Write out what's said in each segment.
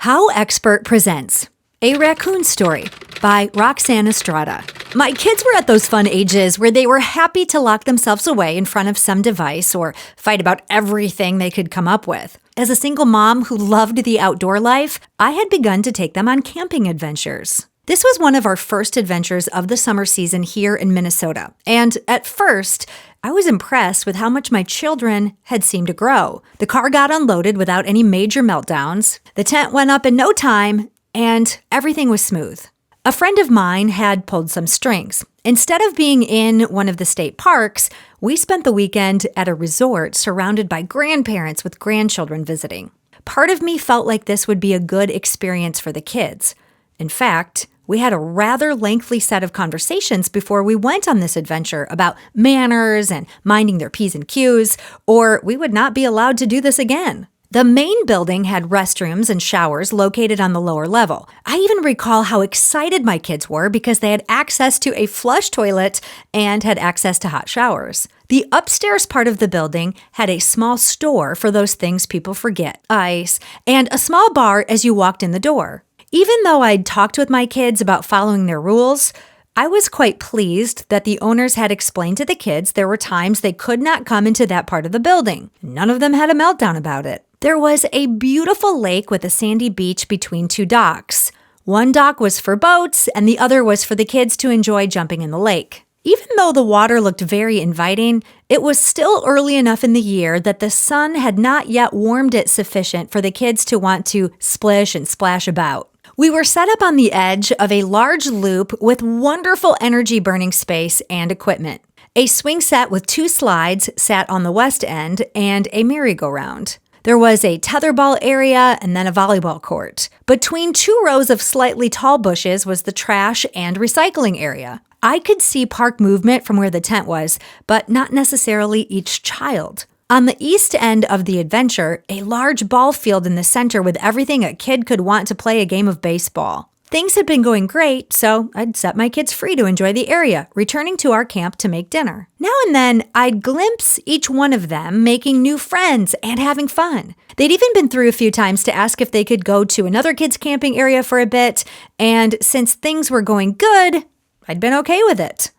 HowExpert presents A Raccoon Story by Roxanne Estrada. My kids were at those fun ages where they were happy to lock themselves away in front of some device or fight about everything they could come up with. As a single mom who loved the outdoor life, I had begun to take them on camping adventures. This was one of our first adventures of the summer season here in Minnesota, and at first, I was impressed with how much my children had seemed to grow. The car got unloaded without any major meltdowns, the tent went up in no time, and everything was smooth. A friend of mine had pulled some strings. Instead of being in one of the state parks, we spent the weekend at a resort surrounded by grandparents with grandchildren visiting. Part of me felt like this would be a good experience for the kids. In fact, we had a rather lengthy set of conversations before we went on this adventure about manners and minding their P's and Q's, or we would not be allowed to do this again. The main building had restrooms and showers located on the lower level. I even recall how excited my kids were because they had access to a flush toilet and had access to hot showers. The upstairs part of the building had a small store for those things people forget, ice, and a small bar as you walked in the door. Even though I'd talked with my kids about following their rules, I was quite pleased that the owners had explained to the kids there were times they could not come into that part of the building. None of them had a meltdown about it. There was a beautiful lake with a sandy beach between two docks. One dock was for boats, and the other was for the kids to enjoy jumping in the lake. Even though the water looked very inviting, it was still early enough in the year that the sun had not yet warmed it sufficient for the kids to want to splish and splash about. We were set up on the edge of a large loop with wonderful energy-burning space and equipment. A swing set with two slides sat on the west end and a merry-go-round. There was a tetherball area and then a volleyball court. Between two rows of slightly tall bushes was the trash and recycling area. I could see park movement from where the tent was, but not necessarily each child. On the east end of the adventure, a large ball field in the center with everything a kid could want to play a game of baseball. Things had been going great, so I'd set my kids free to enjoy the area, returning to our camp to make dinner. Now and then, I'd glimpse each one of them making new friends and having fun. They'd even been through a few times to ask if they could go to another kids' camping area for a bit, and since things were going good, I'd been okay with it.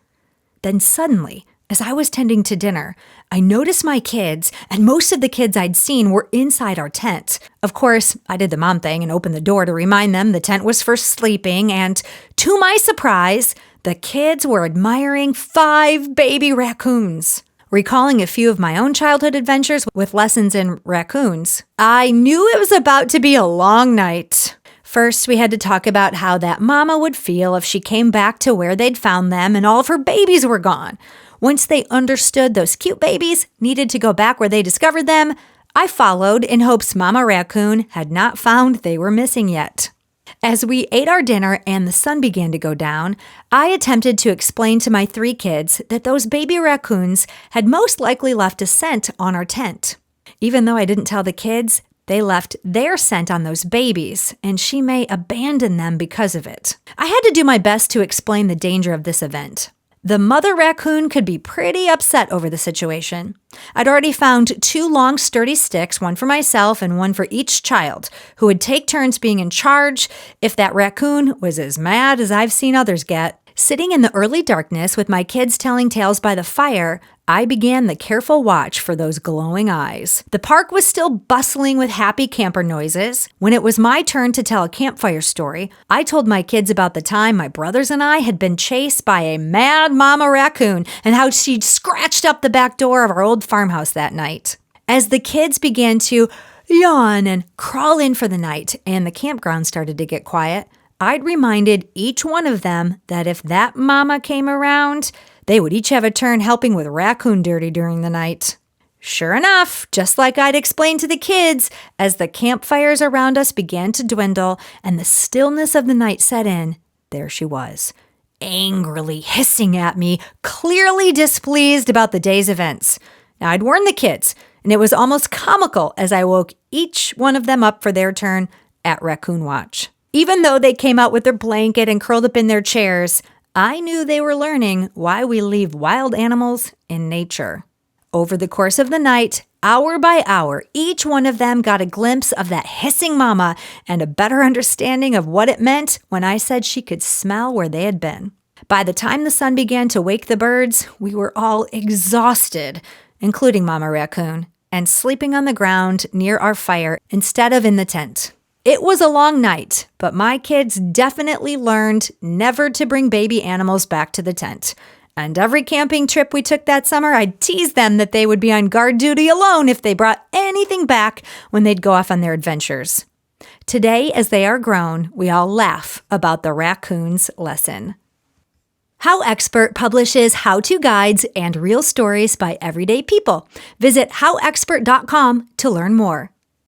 Then suddenly, as I was tending to dinner, I noticed my kids, and most of the kids I'd seen were inside our tent. Of course, I did the mom thing and opened the door to remind them the tent was for sleeping, and to my surprise, the kids were admiring 5 baby raccoons. Recalling a few of my own childhood adventures with lessons in raccoons, I knew it was about to be a long night. First, we had to talk about how that mama would feel if she came back to where they'd found them and all of her babies were gone. Once they understood those cute babies needed to go back where they discovered them, I followed in hopes Mama Raccoon had not found they were missing yet. As we ate our dinner and the sun began to go down, I attempted to explain to my 3 kids that those baby raccoons had most likely left a scent on our tent. Even though I didn't tell the kids, they left their scent on those babies, and she may abandon them because of it. I had to do my best to explain the danger of this event. The mother raccoon could be pretty upset over the situation. I'd already found 2 long, sturdy sticks, one for myself and one for each child, who would take turns being in charge if that raccoon was as mad as I've seen others get. Sitting in the early darkness with my kids telling tales by the fire, I began the careful watch for those glowing eyes. The park was still bustling with happy camper noises. When it was my turn to tell a campfire story, I told my kids about the time my brothers and I had been chased by a mad mama raccoon and how she'd scratched up the back door of our old farmhouse that night. As the kids began to yawn and crawl in for the night and the campground started to get quiet, I'd reminded each one of them that if that mama came around, they would each have a turn helping with raccoon duty during the night. Sure enough, just like I'd explained to the kids, as the campfires around us began to dwindle and the stillness of the night set in, there she was, angrily hissing at me, clearly displeased about the day's events. Now, I'd warned the kids, and it was almost comical as I woke each one of them up for their turn at raccoon watch. Even though they came out with their blanket and curled up in their chairs, I knew they were learning why we leave wild animals in nature. Over the course of the night, Hour by hour, each one of them got a glimpse of that hissing mama and a better understanding of what it meant when I said she could smell where they had been. By the time the sun began to wake the birds, we were all exhausted, including Mama Raccoon, and sleeping on the ground near our fire instead of in the tent. It was a long night, but my kids definitely learned never to bring baby animals back to the tent. And every camping trip we took that summer, I'd tease them that they would be on guard duty alone if they brought anything back when they'd go off on their adventures. Today, as they are grown, we all laugh about the raccoon's lesson. HowExpert publishes how-to guides and real stories by everyday people. Visit HowExpert.com to learn more.